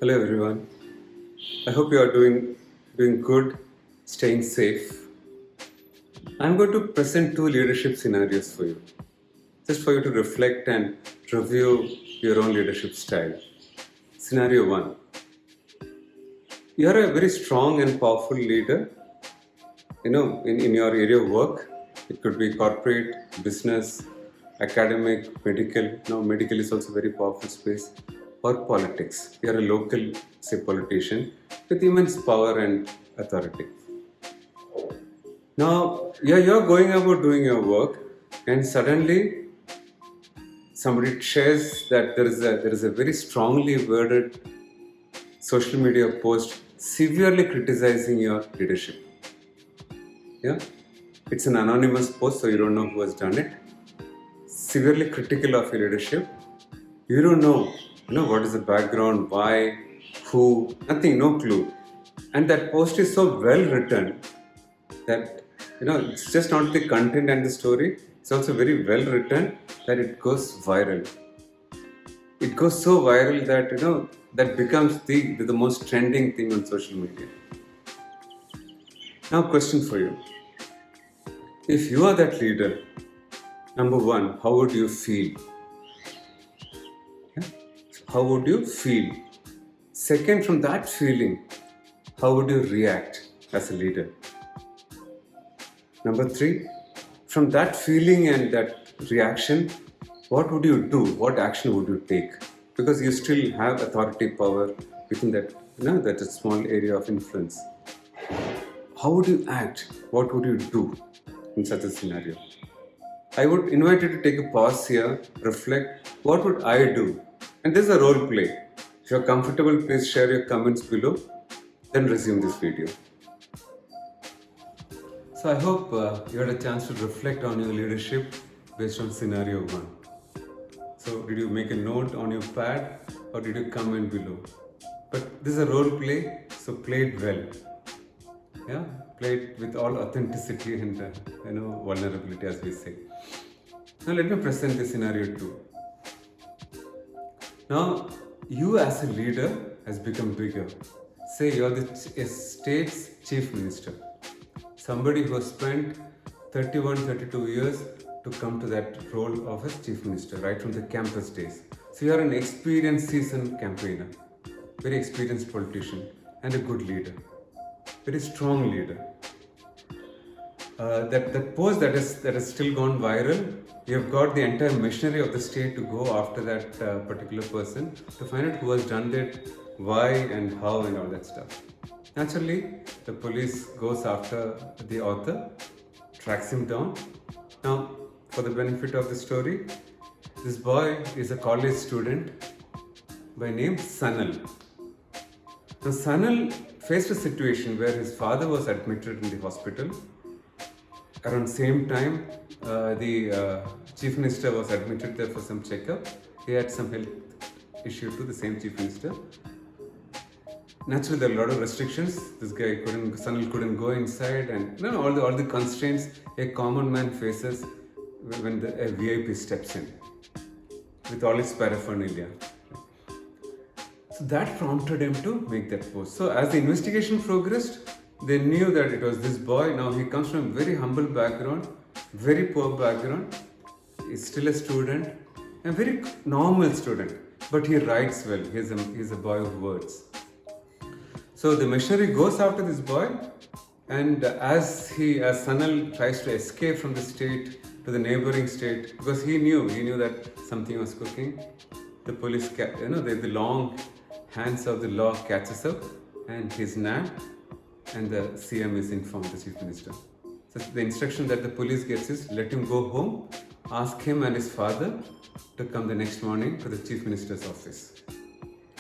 Hello everyone. I hope you are doing good, staying safe. I'm going to present two leadership scenarios for you, just for you to reflect and review your own leadership style. Scenario one: you are a very strong and powerful leader. In your area of work, it could be corporate, business, academic, medical. Medical is also a very powerful space, or politics. You are a local, say, politician with immense power and authority. Now, you're going about doing your work, and suddenly somebody shares that there is a very strongly worded social media post severely criticizing your leadership. Yeah, it's an anonymous post, so you don't know who has done it. Severely critical of your leadership. You don't know, what is the background, why, who, nothing, no clue. And that post is so well written that it's just not the content and the story, it's also very well written that it goes viral. It goes so viral that that becomes the most trending thing on social media. Now, question for you: if you are that leader, number one, how would you feel? Yeah? How would you feel? Second, from that feeling, how would you react as a leader? Number three, from that feeling and that reaction, what would you do? What action would you take? Because you still have authority power within that small area of influence. How would you act? What would you do in such a scenario? I would invite you to take a pause here, reflect, what would I do? And this is a role play. If you're comfortable, please share your comments below, then resume this video. So I hope you had a chance to reflect on your leadership based on scenario one. So did you make a note on your pad or did you comment below? But this is a role play, so play it well. Yeah, play it with all authenticity and vulnerability, as we say. Now let me present the scenario two. Now you as a leader has become bigger. Say you're the state's chief minister. Somebody who has spent 31, 32 years to come to that role of a chief minister, right from the campus days. So you are an experienced, seasoned campaigner, very experienced politician, and a good leader, very strong leader. That post that has still gone viral, you have got the entire machinery of the state to go after that particular person to find out who has done it, why and how and all that stuff. Naturally, the police goes after the author, tracks him down. Now, for the benefit of the story, this boy is a college student by name Sanal. Now, Sanal faced a situation where his father was admitted in the hospital. Around same time, the chief minister was admitted there for some checkup. He had some health issue to the same chief minister. Naturally, there are a lot of restrictions. This guy Sanal couldn't go inside, and all the constraints a common man faces when a VIP steps in with all its paraphernalia. So that prompted him to make that post. So as the investigation progressed, they knew that it was this boy. Now he comes from a very humble background, very poor background. He's still a student, a very normal student, but he writes well. He's a boy of words. So the machinery goes after this boy, and as Sanal tries to escape from the state to the neighboring state, because he knew that something was cooking, the police, the long hands of the law catches up, and he's nabbed, and the CM is informed, the chief minister. So the instruction that the police gets is let him go home, ask him and his father to come the next morning to the chief minister's office.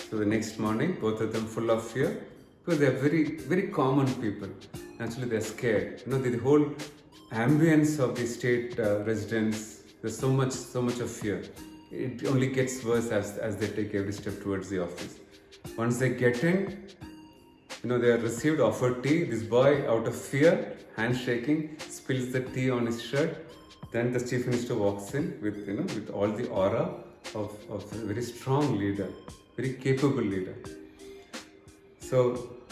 So the next morning, both of them full of fear, because they are very, very common people. Naturally, they are scared. The whole ambience of the state residents, there's so much of fear. It only gets worse as they take every step towards the office. Once they get in, they are received, offered tea. This boy, out of fear, handshaking, spills the tea on his shirt. Then the chief minister walks in with all the aura of a very strong leader, very capable leader. So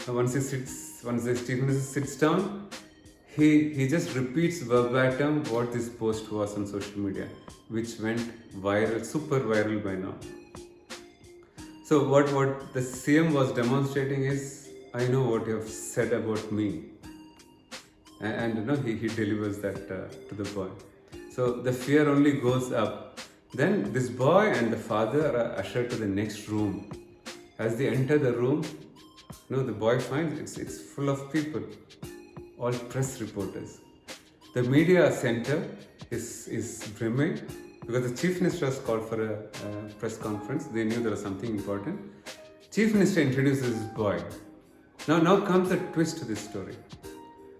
once the chief minister sits down, he just repeats verbatim what this post was on social media, which went viral, super viral by now. So what the CM was demonstrating is, I know what you have said about me, and he delivers that to the boy. So the fear only goes up. Then this boy and the father are ushered to the next room. As they enter the room, the boy finds it's full of people, all press reporters. The media center is brimming because the chief minister was called for a press conference. They knew there was something important. Chief minister introduces his boy. Now comes a twist to this story.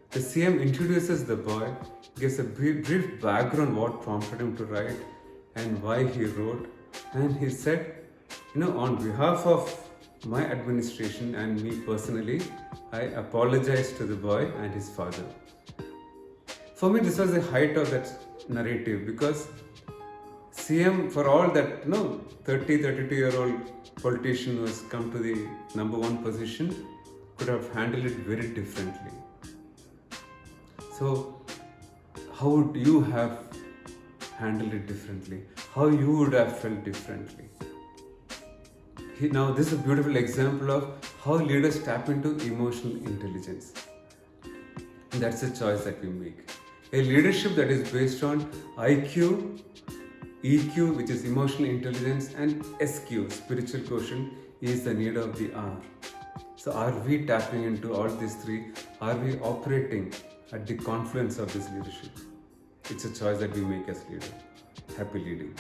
The CM introduces the boy, gives a brief background what prompted him to write and why he wrote, and he said, on behalf of my administration and me personally, I apologize to the boy and his father. For me, this was the height of that narrative, because CM, for all that 32-year-old politician who has come to the number one position, could have handled it very differently. So, how would you have handled it differently? How you would have felt differently? Now, this is a beautiful example of how leaders tap into emotional intelligence. And that's a choice that we make. A leadership that is based on IQ, EQ, which is emotional intelligence, and SQ, spiritual quotient, is the need of the hour. So are we tapping into all these three? Are we operating at the confluence of this leadership? It's a choice that we make as leaders. Happy leading.